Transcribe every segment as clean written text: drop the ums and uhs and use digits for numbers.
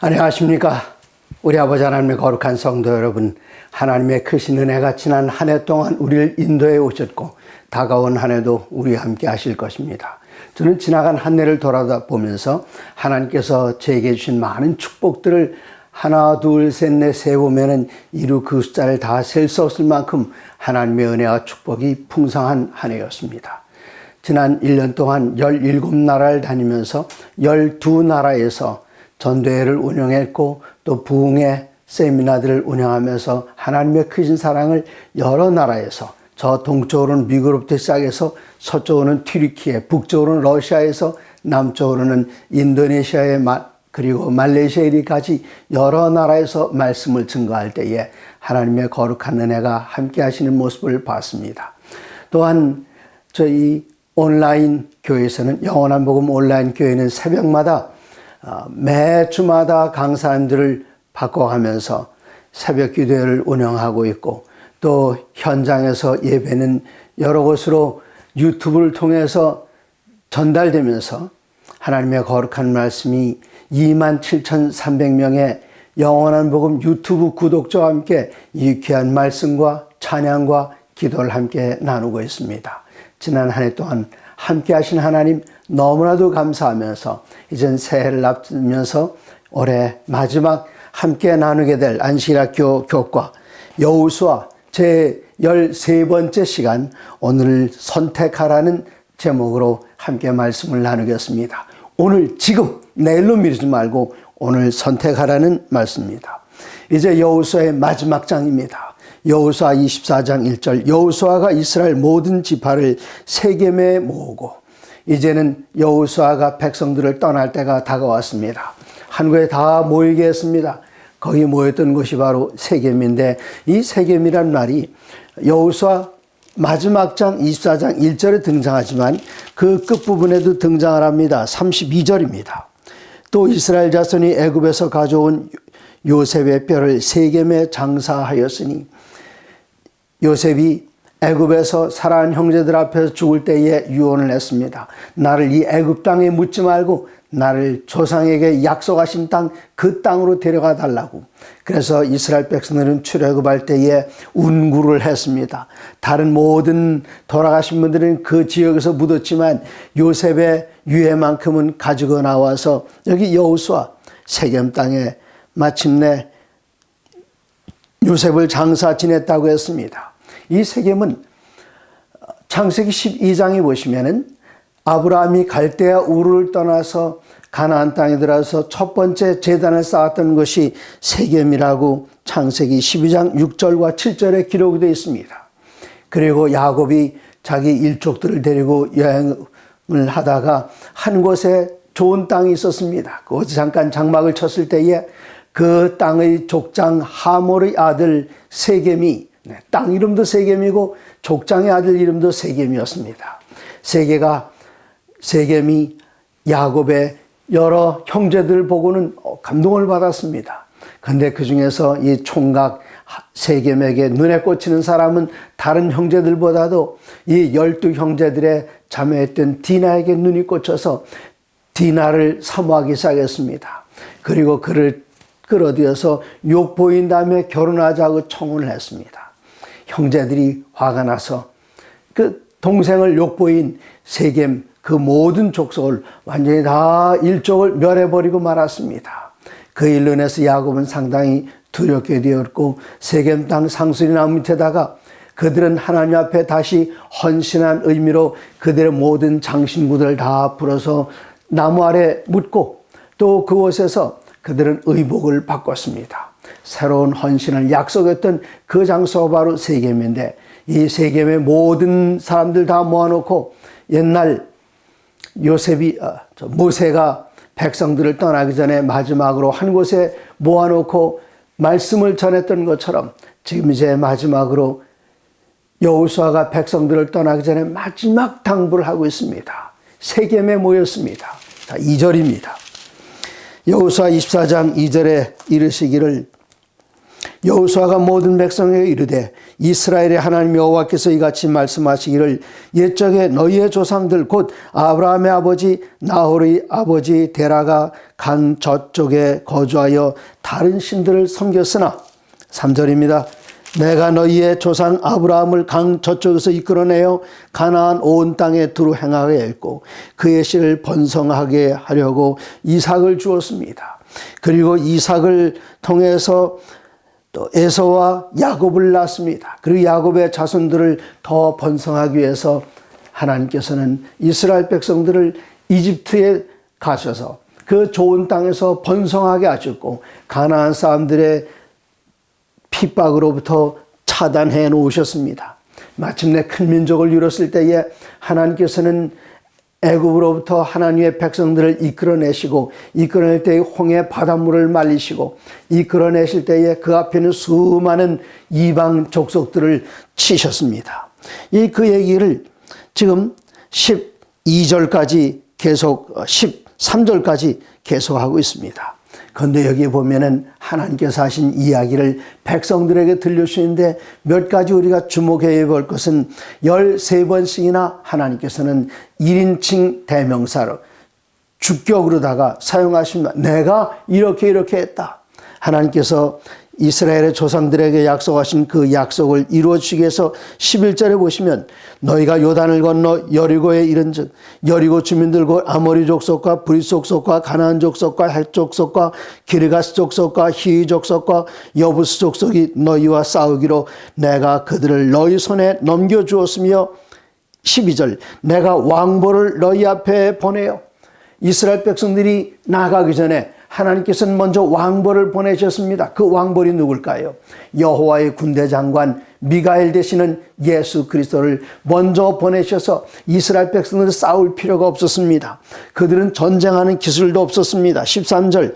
안녕하십니까. 우리 아버지 하나님의 거룩한 성도 여러분, 하나님의 크신 은혜가 지난 한 해 동안 우리를 인도해 오셨고 다가온 한 해도 우리와 함께 하실 것입니다. 저는 지나간 한 해를 돌아보면서 하나님께서 제게 주신 많은 축복들을 하나, 둘, 셋, 넷 세보면은 이루 그 숫자를 다 셀 수 없을 만큼 하나님의 은혜와 축복이 풍성한 한 해였습니다. 지난 1년 동안 17나라를 다니면서 12나라에서 전도회를 운영했고 또 부흥회 세미나들을 운영하면서 하나님의 크신 사랑을 여러 나라에서 저 동쪽으로는 미국으로부터 시작해서 서쪽으로는 튀르키예, 북쪽으로는 러시아에서 남쪽으로는 인도네시아에 그리고 말레이시아까지 여러 나라에서 말씀을 증거할 때에 하나님의 거룩한 은혜가 함께 하시는 모습을 봤습니다. 또한 저희 온라인 교회에서는 영원한 복음 온라인 교회는 새벽마다 매주마다 강사님들을 바꿔가면서 새벽 기도회를 운영하고 있고 또 현장에서 예배는 여러 곳으로 유튜브를 통해서 전달되면서 하나님의 거룩한 말씀이 27,300명의 영원한 복음 유튜브 구독자와 함께 이 귀한 말씀과 찬양과 기도를 함께 나누고 있습니다. 지난 한 해 동안 함께 하신 하나님 너무나도 감사하면서 이젠 새해를 앞두면서 올해 마지막 함께 나누게 될 안식일학교 교과 여호수아 제 13번째 시간, 오늘 선택하라는 제목으로 함께 말씀을 나누겠습니다. 오늘 지금 내일로 미루지 말고 오늘 선택하라는 말씀입니다. 이제 여호수아의 마지막 장입니다. 여호수아 24장 1절, 여호수아가 이스라엘 모든 지파를 세겜에 모으고, 이제는 여호수아가 백성들을 떠날 때가 다가왔습니다. 한 곳에 다 모이게 했습니다. 거기 모였던 곳이 바로 세겜인데, 이 세겜이란 말이 여호수아 마지막 장 24장 1절에 등장하지만 그 끝부분에도 등장을 합니다. 32절입니다. 또 이스라엘 자손이 애굽에서 가져온 요셉의 뼈를 세겜에 장사하였으니, 요셉이 애굽에서 살아난 형제들 앞에서 죽을 때에 유언을 했습니다. 나를 이 애굽 땅에 묻지 말고 나를 조상에게 약속하신 땅, 그 땅으로 데려가 달라고. 그래서 이스라엘 백성들은 출애굽할 때에 운구를 했습니다. 다른 모든 돌아가신 분들은 그 지역에서 묻었지만 요셉의 유해만큼은 가지고 나와서 여기 여호수아 세겜 땅에 마침내 요셉을 장사 지냈다고 했습니다. 이 세겜은 창세기 12장에 보시면은 아브라함이 갈대아 우르를 떠나서 가나안 땅에 들어서 첫 번째 제단을 쌓았던 것이 세겜이라고 창세기 12장 6절과 7절에 기록이 되어 있습니다. 그리고 야곱이 자기 일족들을 데리고 여행을 하다가 한 곳에 좋은 땅이 있었습니다. 거기서 잠깐 장막을 쳤을 때에 그 땅의 족장 하몰의 아들 세겜이, 땅 이름도 세겜이고 족장의 아들 이름도 세겜이었습니다. 세겜이 야곱의 여러 형제들을 보고는 감동을 받았습니다. 그런데 그 중에서 이 총각 세겜에게 눈에 꽂히는 사람은 다른 형제들보다도 이 12형제들의 자매였던 디나에게 눈이 꽂혀서 디나를 사모하기 시작했습니다. 그리고 그를 끌어들여서 욕보인 다음에 결혼하자고 청혼을 했습니다. 형제들이 화가 나서 그 동생을 욕보인 세겜 그 모든 족속을 완전히 다 일족을 멸해버리고 말았습니다. 그 일로 인해서 야곱은 상당히 두렵게 되었고 세겜 땅 상수리 나무 밑에다가 그들은 하나님 앞에 다시 헌신한 의미로 그들의 모든 장신구들을 다 풀어서 나무 아래 묻고 또 그곳에서 그들은 의복을 바꿨습니다. 새로운 헌신을 약속했던 그 장소가 바로 세겜인데, 이 세겜의 모든 사람들 다 모아놓고 옛날 모세가 백성들을 떠나기 전에 마지막으로 한 곳에 모아놓고 말씀을 전했던 것처럼 지금 이제 마지막으로 여호수아가 백성들을 떠나기 전에 마지막 당부를 하고 있습니다. 세겜에 모였습니다. 자, 2절입니다. 여호수아 24장 2절에 이르시기를 여호수아가 모든 백성에게 이르되 이스라엘의 하나님 여호와께서 이같이 말씀하시기를 옛적에 너희의 조상들 곧 아브라함의 아버지 나홀의 아버지 데라가 강 저쪽에 거주하여 다른 신들을 섬겼으나 3절입니다. 내가 너희의 조상 아브라함을 강 저쪽에서 이끌어내어 가나안 온 땅에 두루 행하게 했고 그의 씨를 번성하게 하려고 이삭을 주었습니다. 그리고 이삭을 통해서 또 에서와 야곱을 낳았습니다. 그리고 야곱의 자손들을 더 번성하기 위해서 하나님께서는 이스라엘 백성들을 이집트에 가셔서 그 좋은 땅에서 번성하게 하셨고 가나안 사람들의 핍박으로부터 차단해 놓으셨습니다. 마침내 큰 민족을 이뤘을 때에 하나님께서는 애굽으로부터 하나님의 백성들을 이끌어낼 때에 홍해 바닷물을 말리시고 이끌어내실 때에 그 앞에는 수많은 이방 족속들을 치셨습니다. 그 얘기를 지금 12절까지 계속 13절까지 계속하고 있습니다. 그런데 여기 보면은 하나님께서 하신 이야기를 백성들에게 들려주시는데 몇 가지 우리가 주목해 볼 것은 13번씩이나 하나님께서는 1인칭 대명사로 주격으로다가 사용하십니다. 내가 이렇게 했다. 하나님께서 이스라엘의 조상들에게 약속하신 그 약속을 이루어주시기 위해서 11절에 보시면 너희가 요단을 건너 여리고에 이른즉 여리고 주민들과 아모리 족속과 브릿 족속과 가나안 족속과 헷 족속과 기르가스 족속과 히위 족속과 여부스 족속이 너희와 싸우기로 내가 그들을 너희 손에 넘겨주었으며 12절 내가 왕보를 너희 앞에 보내요. 이스라엘 백성들이 나가기 전에 하나님께서는 먼저 왕벌을 보내셨습니다. 그 왕벌이 누굴까요? 여호와의 군대 장관 미가엘 되시는 예수 그리스도를 먼저 보내셔서 이스라엘 백성들은 싸울 필요가 없었습니다. 그들은 전쟁하는 기술도 없었습니다. 13절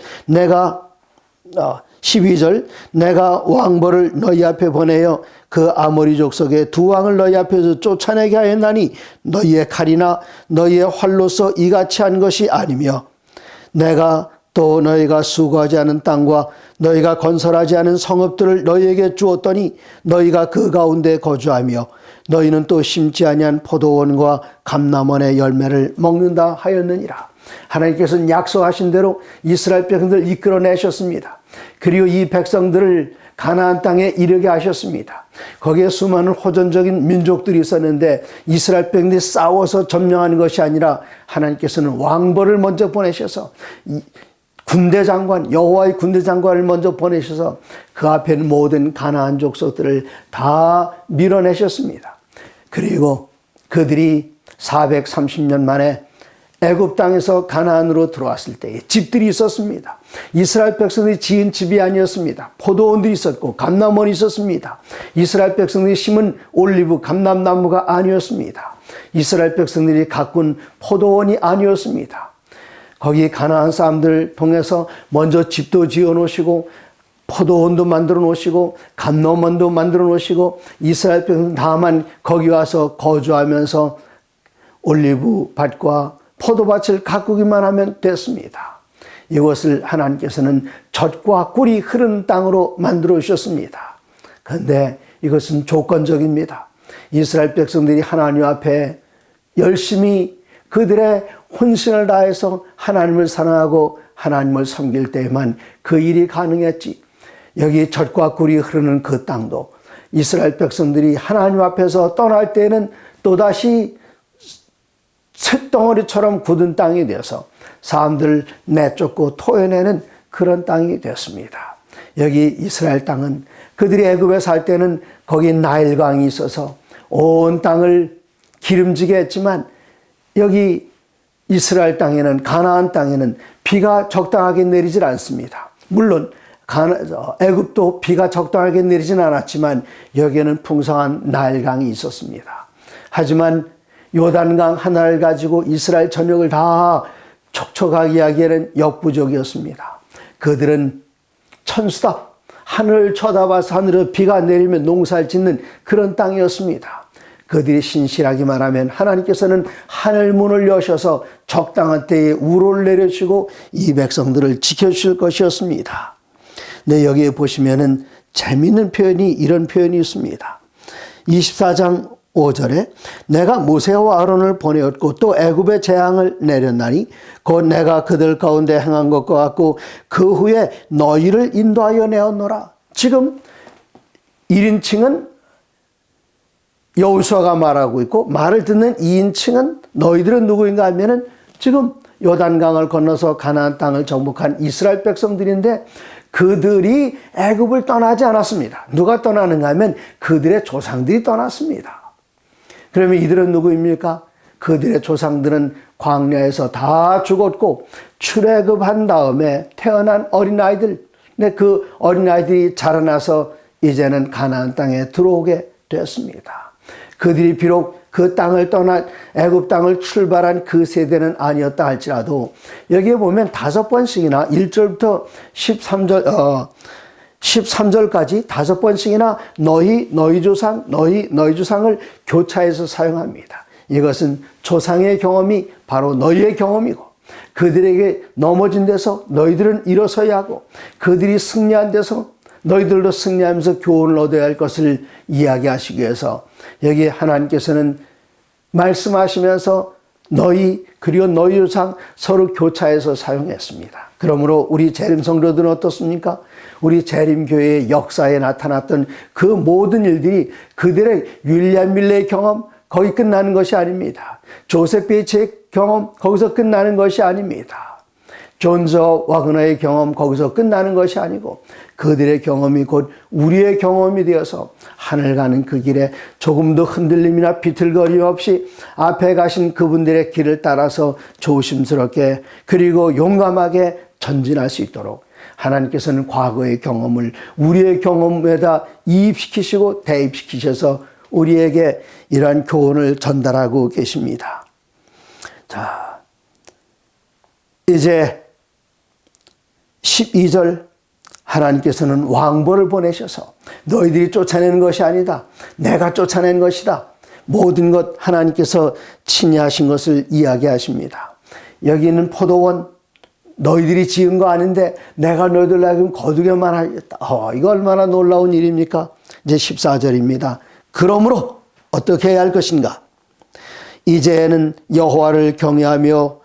12절 내가 왕벌을 너희 앞에 보내어 그 아모리 족속의 두 왕을 너희 앞에서 쫓아내게 하였나니 너희의 칼이나 너희의 활로서 이같이 한 것이 아니며 내가 또 너희가 수고하지 않은 땅과 너희가 건설하지 않은 성읍들을 너희에게 주었더니 너희가 그 가운데 거주하며 너희는 또 심지 아니한 포도원과 감람원의 열매를 먹는다 하였느니라. 하나님께서는 약속하신 대로 이스라엘 백성들을 이끌어내셨습니다. 그리고 이 백성들을 가나안 땅에 이르게 하셨습니다. 거기에 수많은 호전적인 민족들이 있었는데 이스라엘 백성들이 싸워서 점령하는 것이 아니라 하나님께서는 왕벌을 먼저 보내셔서 군대 장관, 여호와의 군대 장관을 먼저 보내셔서 그 앞에 있는 모든 가나안 족속들을 다 밀어내셨습니다. 그리고 그들이 430년 만에 애굽 땅에서 가나안으로 들어왔을 때에 집들이 있었습니다. 이스라엘 백성들이 지은 집이 아니었습니다. 포도원들이 있었고 감람원이 있었습니다. 이스라엘 백성들이 심은 올리브 감람나무가 아니었습니다. 이스라엘 백성들이 가꾼 포도원이 아니었습니다. 거기 가나안 사람들 통해서 먼저 집도 지어 놓으시고 포도원도 만들어 놓으시고 감람원도 만들어 놓으시고 이스라엘 백성 다만 거기 와서 거주하면서 올리브 밭과 포도밭을 가꾸기만 하면 됐습니다. 이것을 하나님께서는 젖과 꿀이 흐르는 땅으로 만들어 주셨습니다. 그런데 이것은 조건적입니다. 이스라엘 백성들이 하나님 앞에 열심히 그들의 혼신을 다해서 하나님을 사랑하고 하나님을 섬길 때에만 그 일이 가능했지. 여기 젖과 꿀이 흐르는 그 땅도 이스라엘 백성들이 하나님 앞에서 떠날 때에는 또다시 쇳덩어리처럼 굳은 땅이 되어서 사람들을 내쫓고 토해내는 그런 땅이 되었습니다. 여기 이스라엘 땅은 그들이 애굽에 살 때는 거기 나일강이 있어서 온 땅을 기름지게 했지만 여기 이스라엘 땅에는 가나안 땅에는 비가 적당하게 내리질 않습니다. 물론 애굽도 비가 적당하게 내리진 않았지만 여기에는 풍성한 나일강이 있었습니다. 하지만 요단강 하나를 가지고 이스라엘 전역을 다 촉촉하게 하기에는 역부족이었습니다. 그들은 천수다. 하늘을 쳐다봐서 하늘에 비가 내리면 농사를 짓는 그런 땅이었습니다. 그들이 신실하게 말하면 하나님께서는 하늘 문을 여셔서 적당한 때에 우로를 내려주시고 이 백성들을 지켜주실 것이었습니다. 네, 여기에 보시면은 재미있는 표현이 이런 표현이 있습니다. 24장 5절에 내가 모세와 아론을 보내었고 또 애굽의 재앙을 내렸나니 곧 내가 그들 가운데 행한 것과 같고 그 후에 너희를 인도하여 내었노라. 지금 1인칭은 여호수아가 말하고 있고 말을 듣는 2인칭은 너희들은 누구인가 하면은 지금 요단강을 건너서 가나안 땅을 정복한 이스라엘 백성들인데 그들이 애굽을 떠나지 않았습니다. 누가 떠나는가 하면 그들의 조상들이 떠났습니다. 그러면 이들은 누구입니까? 그들의 조상들은 광야에서 다 죽었고 출애굽한 다음에 태어난 어린아이들. 근데 그 어린아이들이 자라나서 이제는 가나안 땅에 들어오게 되었습니다. 그들이 비록 그 땅을 떠나 애굽 땅을 출발한 그 세대는 아니었다 할지라도 여기에 보면 5번씩이나 1절부터 13절까지 5번씩이나 너희 조상을 교차해서 사용합니다. 이것은 조상의 경험이 바로 너희의 경험이고 그들에게 넘어진 데서 너희들은 일어서야 하고 그들이 승리한 데서 너희들도 승리하면서 교훈을 얻어야 할 것을 이야기하시기 위해서 여기 하나님께서는 말씀하시면서 너희 그리고 너희 조상 서로 교차해서 사용했습니다. 그러므로 우리 재림 성도들은 어떻습니까? 우리 재림교회의 역사에 나타났던 그 모든 일들이 그들의 윌리엄 밀레의 경험 거기 끝나는 것이 아닙니다. 조셉 베이츠의 경험 거기서 끝나는 것이 아닙니다. 존저 와그너의 경험 거기서 끝나는 것이 아니고 그들의 경험이 곧 우리의 경험이 되어서 하늘 가는 그 길에 조금도 흔들림이나 비틀거림 없이 앞에 가신 그분들의 길을 따라서 조심스럽게 그리고 용감하게 전진할 수 있도록 하나님께서는 과거의 경험을 우리의 경험에다 이입시키시고 대입시키셔서 우리에게 이러한 교훈을 전달하고 계십니다. 자, 이제 12절 하나님께서는 왕벌을 보내셔서 너희들이 쫓아내는 것이 아니다. 내가 쫓아낸 것이다. 모든 것 하나님께서 친히 하신 것을 이야기하십니다. 여기 있는 포도원 너희들이 지은 거 아닌데 내가 너희들 나에게 거두게만 하겠다. 이거 얼마나 놀라운 일입니까? 이제 14절입니다. 그러므로 어떻게 해야 할 것인가? 이제는 여호와를 경외하며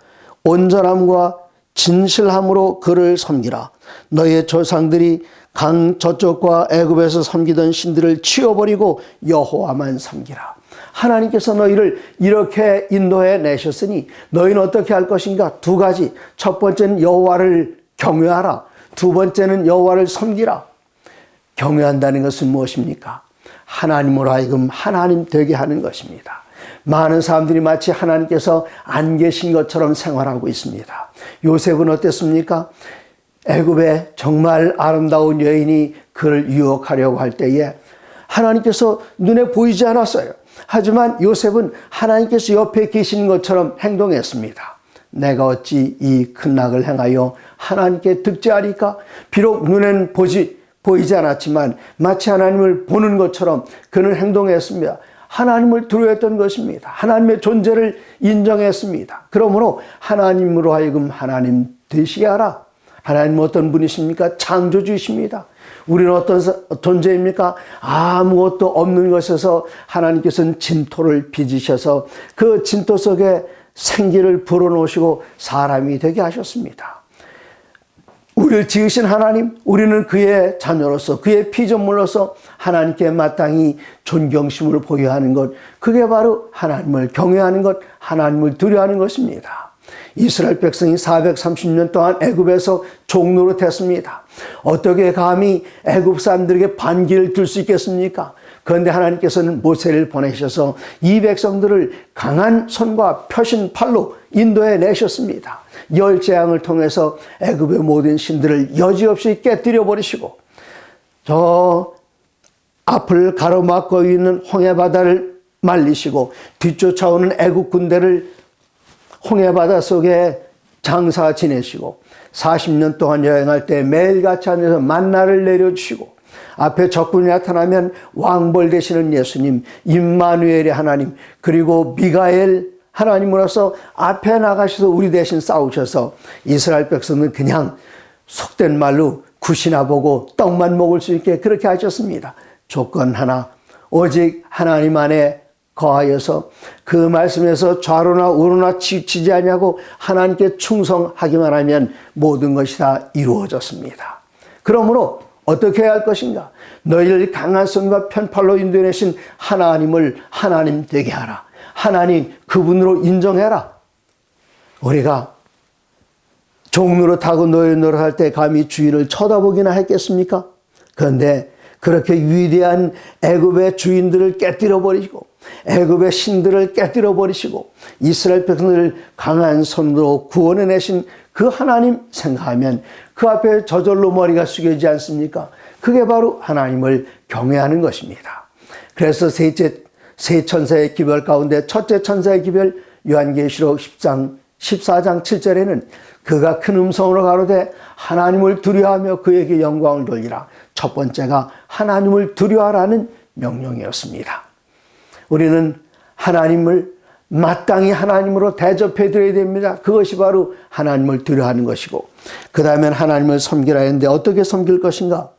온전함과 진실함으로 그를 섬기라. 너의 조상들이 강 저쪽과 애굽에서 섬기던 신들을 치워버리고 여호와만 섬기라. 하나님께서 너희를 이렇게 인도해 내셨으니 너희는 어떻게 할 것인가? 2가지. 첫 번째는 여호와를 경외하라. 2번째는 여호와를 섬기라. 경외한다는 것은 무엇입니까? 하나님으로 하여금 하나님 되게 하는 것입니다. 많은 사람들이 마치 하나님께서 안 계신 것처럼 생활하고 있습니다. 요셉은 어땠습니까? 애굽에 정말 아름다운 여인이 그를 유혹하려고 할 때에 하나님께서 눈에 보이지 않았어요. 하지만 요셉은 하나님께서 옆에 계신 것처럼 행동했습니다. 내가 어찌 이 큰 악을 행하여 하나님께 득죄하리까? 비록 눈엔 보이지 않았지만 마치 하나님을 보는 것처럼 그는 행동했습니다. 하나님을 두려워했던 것입니다. 하나님의 존재를 인정했습니다. 그러므로 하나님으로 하여금 하나님 되시게 하라. 하나님은 어떤 분이십니까? 창조주이십니다. 우리는 어떤 존재입니까? 아무것도 없는 것에서 하나님께서는 진토를 빚으셔서 그 진토 속에 생기를 불어넣으시고 사람이 되게 하셨습니다. 우리를 지으신 하나님, 우리는 그의 자녀로서 그의 피조물로서 하나님께 마땅히 존경심을 보여야 하는 것, 그게 바로 하나님을 경외하는 것, 하나님을 두려워하는 것입니다. 이스라엘 백성이 430년 동안 애굽에서 종노릇했습니다. 어떻게 감히 애굽 사람들에게 반기를 들 수 있겠습니까? 그런데 하나님께서는 모세를 보내셔서 이 백성들을 강한 손과 펴신 팔로 인도해 내셨습니다. 열재앙을 통해서 애굽의 모든 신들을 여지없이 깨뜨려 버리시고 저 앞을 가로막고 있는 홍해바다를 말리시고 뒤쫓아오는 애굽 군대를 홍해바다 속에 장사 지내시고 40년 동안 여행할 때 매일같이 하늘에서 만나를 내려주시고 앞에 적군이 나타나면 왕벌 되시는 예수님, 임마누엘의 하나님, 그리고 미가엘 하나님으로서 앞에 나가셔서 우리 대신 싸우셔서 이스라엘 백성은 그냥 속된 말로 굿이나 보고 떡만 먹을 수 있게 그렇게 하셨습니다. 조건 하나, 오직 하나님 안에 거하여서 그 말씀에서 좌로나 우로나 치우치지 아니하고 하나님께 충성하기만 하면 모든 것이 다 이루어졌습니다. 그러므로 어떻게 해야 할 것인가? 너희를 강한 손과 편팔로 인도해내신 하나님을 하나님 되게 하라. 하나님 그분으로 인정해라. 우리가 종로로 타고 노릇노릇할 때 감히 주인을 쳐다보기나 했겠습니까? 그런데 그렇게 위대한 애굽의 주인들을 깨뜨려 버리시고 애굽의 신들을 깨뜨려 버리시고 이스라엘 백성들을 강한 손으로 구원해내신 그 하나님 생각하면 그 앞에 저절로 머리가 숙여지지 않습니까? 그게 바로 하나님을 경외하는 것입니다. 그래서 세 천사의 기별 가운데 첫째 천사의 기별 요한계시록 14장 7절에는 그가 큰 음성으로 가로되 하나님을 두려워하며 그에게 영광을 돌리라. 첫 번째가 하나님을 두려워하라는 명령이었습니다. 우리는 하나님을 마땅히 하나님으로 대접해 드려야 됩니다. 그것이 바로 하나님을 두려워하는 것이고, 그 다음엔 하나님을 섬기라 했는데 어떻게 섬길 것인가?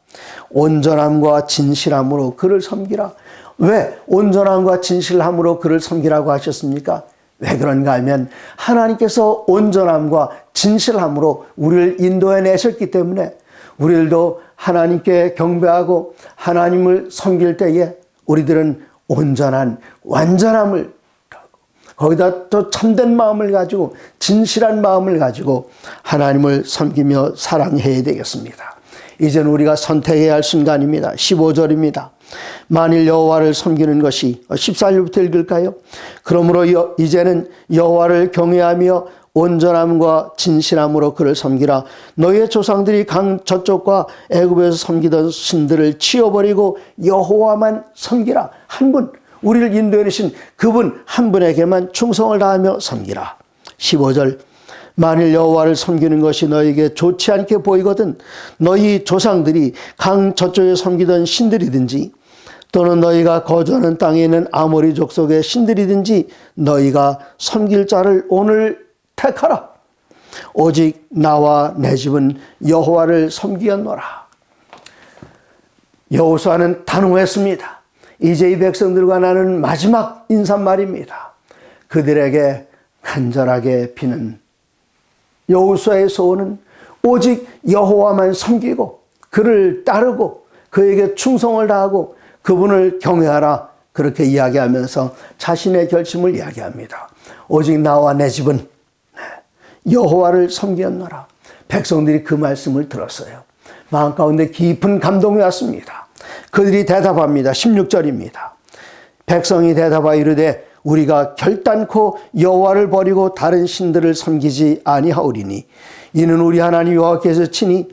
온전함과 진실함으로 그를 섬기라. 왜 온전함과 진실함으로 그를 섬기라고 하셨습니까? 왜 그런가 하면 하나님께서 온전함과 진실함으로 우리를 인도해 내셨기 때문에 우리들도 하나님께 경배하고 하나님을 섬길 때에 우리들은 온전한 완전함을 거기다 또 참된 마음을 가지고 진실한 마음을 가지고 하나님을 섬기며 사랑해야 되겠습니다. 이제는 우리가 선택해야 할 순간입니다. 15절입니다. 만일 여호와를 섬기는 것이 14절부터 읽을까요? 그러므로 이제는 여호와를 경외하며 온전함과 진실함으로 그를 섬기라. 너희의 조상들이 강 저쪽과 애굽에서 섬기던 신들을 치워버리고 여호와만 섬기라. 한 분, 우리를 인도해 내신 그분 한 분에게만 충성을 다하며 섬기라. 15절 만일 여호와를 섬기는 것이 너희에게 좋지 않게 보이거든 너희 조상들이 강 저쪽에 섬기던 신들이든지 또는 너희가 거주하는 땅에 있는 아모리 족속의 신들이든지 너희가 섬길 자를 오늘 택하라. 오직 나와 내 집은 여호와를 섬기었노라. 여호수아는 단호했습니다. 이제 이 백성들과 나는 마지막 인사말입니다. 그들에게 간절하게 비는 여호수아의 소원은 오직 여호와만 섬기고 그를 따르고 그에게 충성을 다하고 그분을 경외하라. 그렇게 이야기하면서 자신의 결심을 이야기합니다. 오직 나와 내 집은 여호와를 섬기었노라. 백성들이 그 말씀을 들었어요. 마음 가운데 깊은 감동이 왔습니다. 그들이 대답합니다. 16절입니다. 백성이 대답하여 이르되 우리가 결단코 여호와를 버리고 다른 신들을 섬기지 아니하오리니 이는 우리 하나님 여호와께서 친히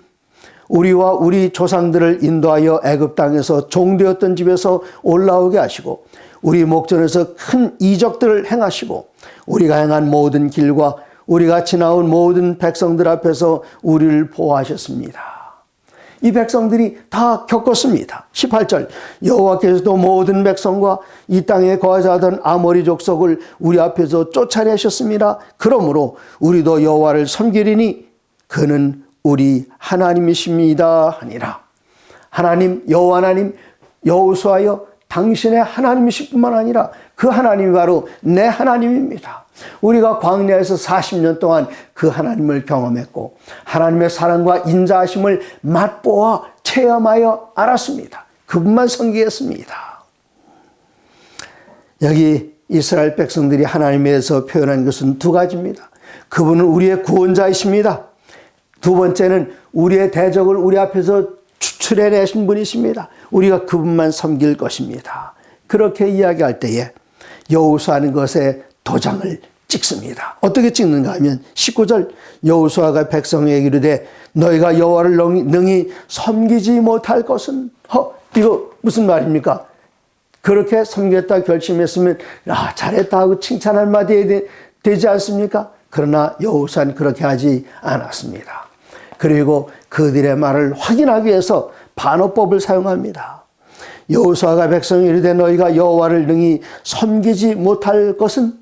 우리와 우리 조상들을 인도하여 애굽 땅에서 종되었던 집에서 올라오게 하시고 우리 목전에서 큰 이적들을 행하시고 우리가 행한 모든 길과 우리가 지나온 모든 백성들 앞에서 우리를 보호하셨습니다. 이 백성들이 다 겪었습니다. 18절 여호와께서도 모든 백성과 이 땅에 거하자던 아모리 족속을 우리 앞에서 쫓아내셨습니다. 그러므로 우리도 여호와를 섬기리니 그는 우리 하나님이십니다 하니라. 하나님 여호와 하나님 여호수아여 당신의 하나님이실 뿐만 아니라 그 하나님이 바로 내 하나님입니다. 우리가 광야에서 40년 동안 그 하나님을 경험했고 하나님의 사랑과 인자하심을 맛보아 체험하여 알았습니다. 그분만 섬기겠습니다. 여기 이스라엘 백성들이 하나님에 대해서 표현한 것은 두 가지입니다. 그분은 우리의 구원자이십니다. 두 번째는 우리의 대적을 우리 앞에서 추출해내신 분이십니다. 우리가 그분만 섬길 것입니다. 그렇게 이야기할 때에 여호수아는 것에 도장을 찍습니다. 어떻게 찍는가 하면 19절 여호수아가 백성에게 이르되 너희가 여호와를 능히 섬기지 못할 것은 이거 무슨 말입니까? 그렇게 섬겼다 결심했으면 잘했다 하고 칭찬할 말이 되지 않습니까? 그러나 여호수아는 그렇게 하지 않았습니다. 그리고 그들의 말을 확인하기 위해서 반어법을 사용합니다. 여호수아가 백성에 이르되 너희가 여호와를 능히 섬기지 못할 것은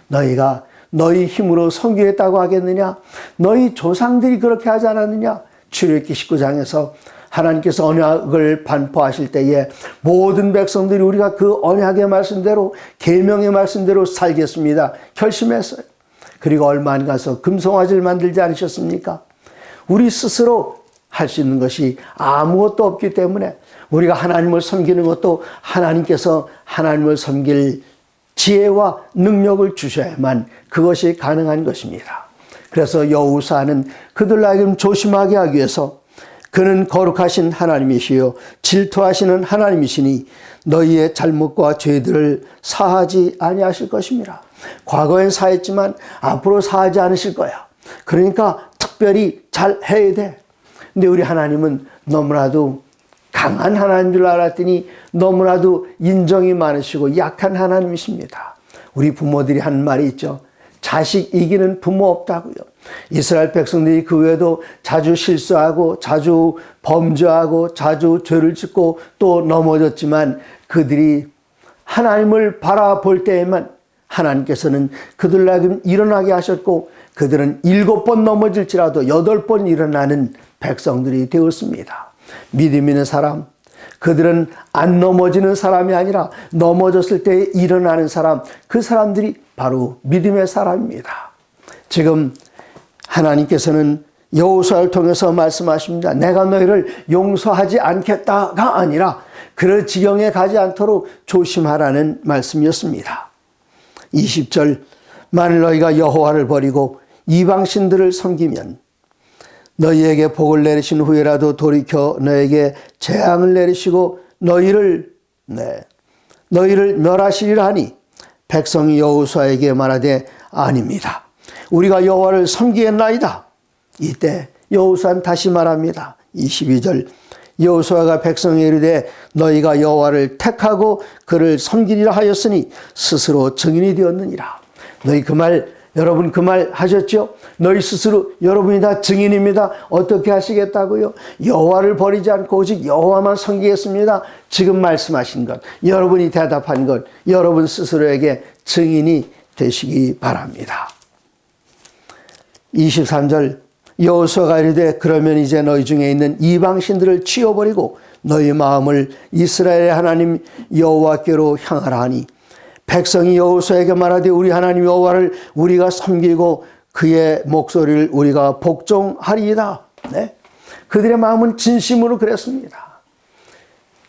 너희가 너희 힘으로 섬기겠다고 하겠느냐? 너희 조상들이 그렇게 하지 않았느냐? 출애굽기 19장에서 하나님께서 언약을 반포하실 때에 모든 백성들이 우리가 그 언약의 말씀대로 계명의 말씀대로 살겠습니다 결심했어요. 그리고 얼마 안 가서 금송아지를 만들지 않으셨습니까? 우리 스스로 할 수 있는 것이 아무것도 없기 때문에 우리가 하나님을 섬기는 것도 하나님께서 하나님을 섬길 지혜와 능력을 주셔야만 그것이 가능한 것입니다. 그래서 여호수아는 그들에게 조심하게 하기 위해서 그는 거룩하신 하나님이시요 질투하시는 하나님이시니 너희의 잘못과 죄들을 사하지 아니하실 것입니다. 과거엔 사했지만 앞으로 사하지 않으실 거야. 그러니까 특별히 잘 해야 돼. 근데 우리 하나님은 너무나도 강한 하나님인 줄 알았더니 너무나도 인정이 많으시고 약한 하나님이십니다. 우리 부모들이 하는 말이 있죠. 자식 이기는 부모 없다고요. 이스라엘 백성들이 그 외에도 자주 실수하고 자주 범죄하고 자주 죄를 짓고 또 넘어졌지만 그들이 하나님을 바라볼 때에만 하나님께서는 그들에게 일어나게 하셨고 그들은 7번 넘어질지라도 8번 일어나는 백성들이 되었습니다. 믿음 있는 사람, 그들은 안 넘어지는 사람이 아니라 넘어졌을 때 일어나는 사람, 그 사람들이 바로 믿음의 사람입니다. 지금 하나님께서는 여호수아를 통해서 말씀하십니다. 내가 너희를 용서하지 않겠다가 아니라 그럴 지경에 가지 않도록 조심하라는 말씀이었습니다. 20절 만일 너희가 여호와를 버리고 이방신들을 섬기면 너희에게 복을 내리신 후에라도 돌이켜 너에게 재앙을 내리시고 너희를 멸하시리라 하니 백성이 여호수아에게 말하되 아닙니다. 우리가 여호와를 섬기겠나이다. 이때 여호수아는 다시 말합니다. 22절 여호수아가 백성에 이르되 너희가 여호와를 택하고 그를 섬기리라 하였으니 스스로 증인이 되었느니라. 너희 여러분 그 말 하셨죠? 너희 스스로 여러분이 다 증인입니다. 어떻게 하시겠다고요? 여호와를 버리지 않고 오직 여호와만 섬기겠습니다. 지금 말씀하신 것, 여러분이 대답한 것, 여러분 스스로에게 증인이 되시기 바랍니다. 23절 여호수아가 이르되 그러면 이제 너희 중에 있는 이방신들을 치워버리고 너희 마음을 이스라엘의 하나님 여호와께로 향하라 하니 백성이 여호수아에게 말하되 우리 하나님 여호와를 우리가 섬기고 그의 목소리를 우리가 복종하리이다. 네? 그들의 마음은 진심으로 그랬습니다.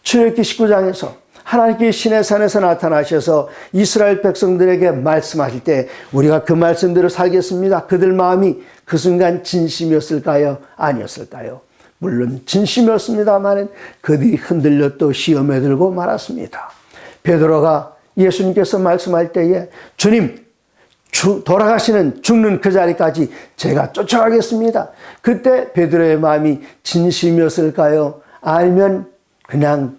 출애굽기 19장에서 하나님께 신의 산에서 나타나셔서 이스라엘 백성들에게 말씀하실 때 우리가 그 말씀대로 살겠습니다. 그들 마음이 그 순간 진심이었을까요? 아니었을까요? 물론 진심이었습니다만 그들이 흔들려 또 시험에 들고 말았습니다. 베드로가 예수님께서 말씀할 때에 주님 돌아가시는 죽는 그 자리까지 제가 쫓아가겠습니다. 그때 베드로의 마음이 진심이었을까요? 아니면 그냥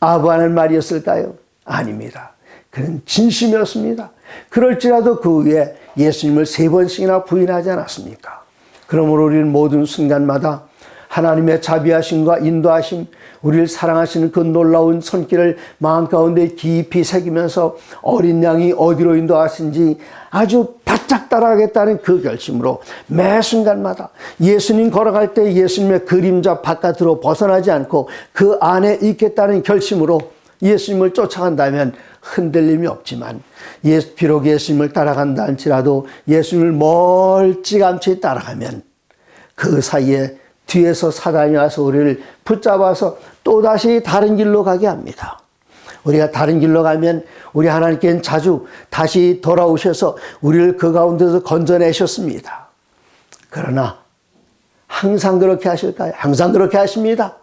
아부하는 말이었을까요? 아닙니다. 그는 진심이었습니다. 그럴지라도 그 후에 예수님을 3번씩이나 부인하지 않았습니까? 그러므로 우리는 모든 순간마다 하나님의 자비하심과 인도하심, 우리를 사랑하시는 그 놀라운 손길을 마음 가운데 깊이 새기면서 어린 양이 어디로 인도하신지 아주 바짝 따라가겠다는 그 결심으로 매 순간마다 예수님 걸어갈 때 예수님의 그림자 바깥으로 벗어나지 않고 그 안에 있겠다는 결심으로 예수님을 쫓아간다면 흔들림이 없지만 비록 예수님을 따라간다 할지라도 예수님을 멀찌감치 따라가면 그 사이에 뒤에서 사단이 와서 우리를 붙잡아서 또다시 다른 길로 가게 합니다. 우리가 다른 길로 가면 우리 하나님께는 자주 다시 돌아오셔서 우리를 그 가운데서 건져내셨습니다. 그러나 항상 그렇게 하실까요? 항상 그렇게 하십니다.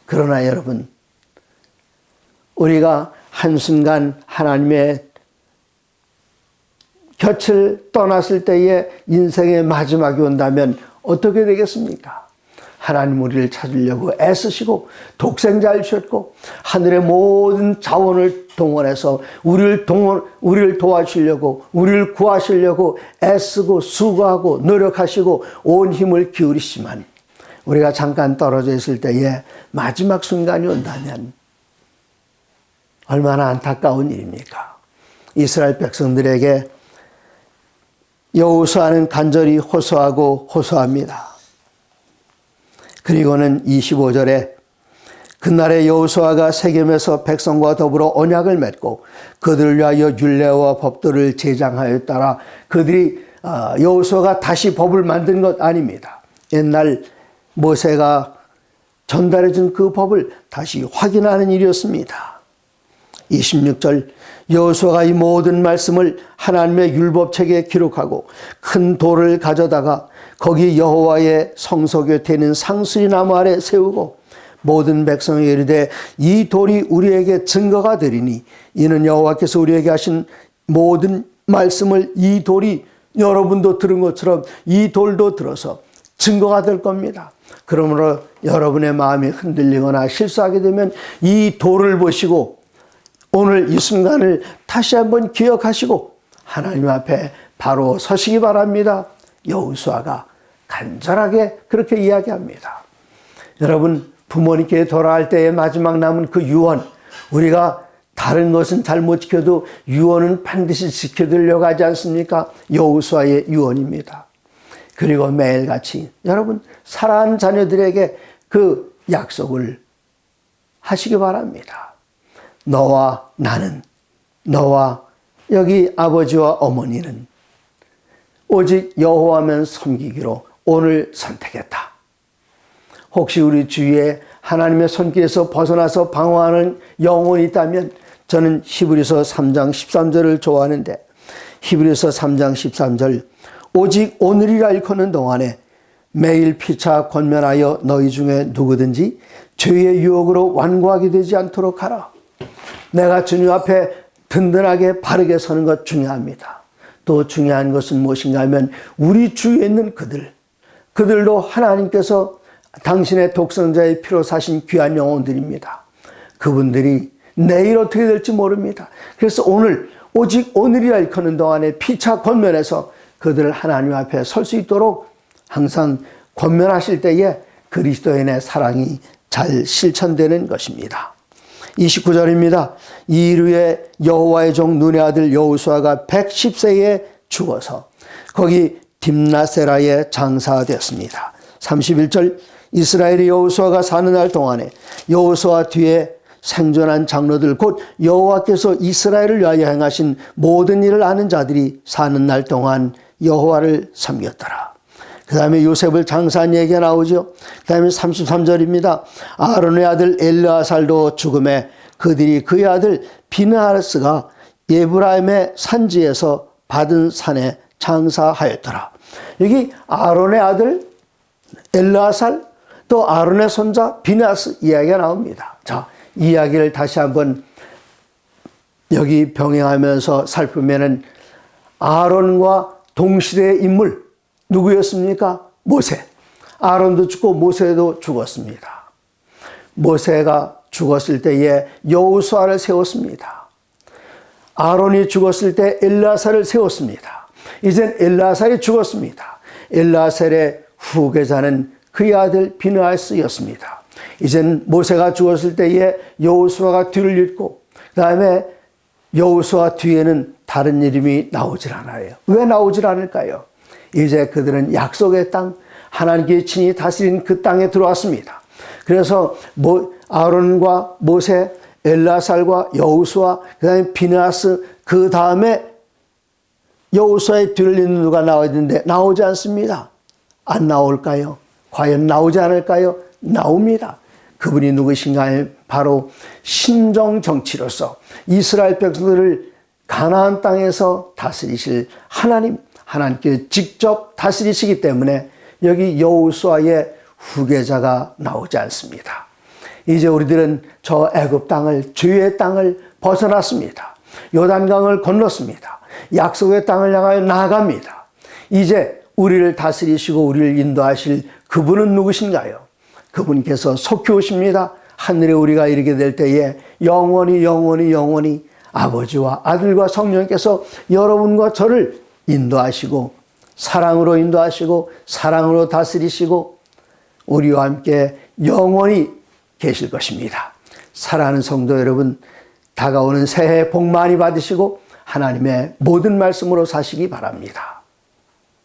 그러나 여러분, 우리가 한순간 하나님의 곁을 떠났을 때에 인생의 마지막이 온다면 어떻게 되겠습니까? 하나님 우리를 찾으려고 애쓰시고 독생자를 주셨고 하늘의 모든 자원을 동원해서 우리를 도와주시려고 우리를 구하시려고 애쓰고 수고하고 노력하시고 온 힘을 기울이시지만 우리가 잠깐 떨어져 있을 때에 마지막 순간이 온다면 얼마나 안타까운 일입니까? 이스라엘 백성들에게 여호수아는 간절히 호소합니다. 그리고는 25절에 그날에 여호수아가 세겜에서 백성과 더불어 언약을 맺고 그들을 위하여 율례와 법도를 제정하였더라. 그들이 여호수아가 다시 법을 만든 것 아닙니다. 옛날 모세가 전달해 준 그 법을 다시 확인하는 일이었습니다. 26절 여호수아가 이 모든 말씀을 하나님의 율법책에 기록하고 큰 돌을 가져다가 거기 여호와의 성소 곁에 있는 상수리 나무 아래 세우고 모든 백성이 이르되 이 돌이 우리에게 증거가 되리니 이는 여호와께서 우리에게 하신 모든 말씀을 이 돌이 여러분도 들은 것처럼 이 돌도 들어서 증거가 될 겁니다. 그러므로 여러분의 마음이 흔들리거나 실수하게 되면 이 돌을 보시고 오늘 이 순간을 다시 한번 기억하시고 하나님 앞에 바로 서시기 바랍니다. 여호수아가 간절하게 그렇게 이야기합니다. 여러분, 부모님께 돌아갈 때의 마지막 남은 그 유언, 우리가 다른 것은 잘 못 지켜도 유언은 반드시 지켜드리려고 하지 않습니까? 여호수아의 유언입니다. 그리고 매일같이 여러분 사랑하는 자녀들에게 그 약속을 하시기 바랍니다. 너와 나는, 너와 여기 아버지와 어머니는 오직 여호와만 섬기기로 오늘 선택했다. 혹시 우리 주위에 하나님의 손길에서 벗어나서 방황하는 영혼이 있다면 저는 히브리서 3장 13절을 좋아하는데 히브리서 3장 13절 오직 오늘이라 일컫는 동안에 매일 피차 권면하여 너희 중에 누구든지 죄의 유혹으로 완고하게 되지 않도록 하라. 내가 주님 앞에 든든하게 바르게 서는 것 중요합니다. 또 중요한 것은 무엇인가 하면 우리 주위에 있는 그들도 하나님께서 당신의 독생자의 피로 사신 귀한 영혼들입니다. 그분들이 내일 어떻게 될지 모릅니다. 그래서 오늘 오직 오늘이라 일컫는 동안에 피차 권면해서 그들을 하나님 앞에 설 수 있도록 항상 권면하실 때에 그리스도인의 사랑이 잘 실천되는 것입니다. 29절입니다. 이일 후에 여호와의 종 눈의 아들 여호수아가 110세에 죽어서 거기 딥나세라에 장사되었습니다. 31절 이스라엘이 여호수아가 사는 날 동안에 여호수아 뒤에 생존한 장로들 곧 여호와께서 이스라엘을 위하여 행하신 모든 일을 아는 자들이 사는 날 동안 여호와를 섬겼더라. 그 다음에 요셉을 장사한 얘기가 나오죠. 그 다음에 33절입니다. 아론의 아들 엘르아살도 죽음에 그들이 그의 아들 비느하스가 에브라임의 산지에서 받은 산에 장사하였더라. 여기 아론의 아들 엘르아살 또 아론의 손자 비느하스 이야기가 나옵니다. 자, 이 이야기를 다시 한번 여기 병행하면서 살피면은 아론과 동시대의 인물 누구였습니까? 모세. 아론도 죽고 모세도 죽었습니다. 모세가 죽었을 때에 여호수아를 세웠습니다. 아론이 죽었을 때 엘르아살을 세웠습니다. 이젠 엘르아살이 죽었습니다. 엘르아살의 후계자는 그의 아들 비느하스였습니다. 이젠 모세가 죽었을 때에 여호수아가 뒤를 잇고 그 다음에 여호수아 뒤에는 다른 이름이 나오질 않아요. 왜 나오질 않을까요? 이제 그들은 약속의 땅, 하나님께 친히 다스린 그 땅에 들어왔습니다. 그래서 아론과 모세, 엘르아살과 여호수아, 그 다음에 비느하스, 그 다음에 여호수아의 뒤를 잇는 누가 나와야 되는데 나오지 않습니다. 안 나올까요? 과연 나오지 않을까요? 나옵니다. 그분이 누구신가 하면 바로 신정정치로서 이스라엘 백성들을 가나안 땅에서 다스리실 하나님께 직접 다스리시기 때문에 여기 여호수아의 후계자가 나오지 않습니다. 이제 우리들은 저 애굽 땅을, 죄의 땅을 벗어났습니다. 요단강을 건넜습니다. 약속의 땅을 향하여 나아갑니다. 이제 우리를 다스리시고 우리를 인도하실 그분은 누구신가요? 그분께서 속히 오십니다. 하늘에 우리가 이르게 될 때에 영원히 아버지와 아들과 성령께서 여러분과 저를 인도하시고 사랑으로 인도하시고 사랑으로 다스리시고 우리와 함께 영원히 계실 것입니다. 사랑하는 성도 여러분, 다가오는 새해 복 많이 받으시고 하나님의 모든 말씀으로 사시기 바랍니다.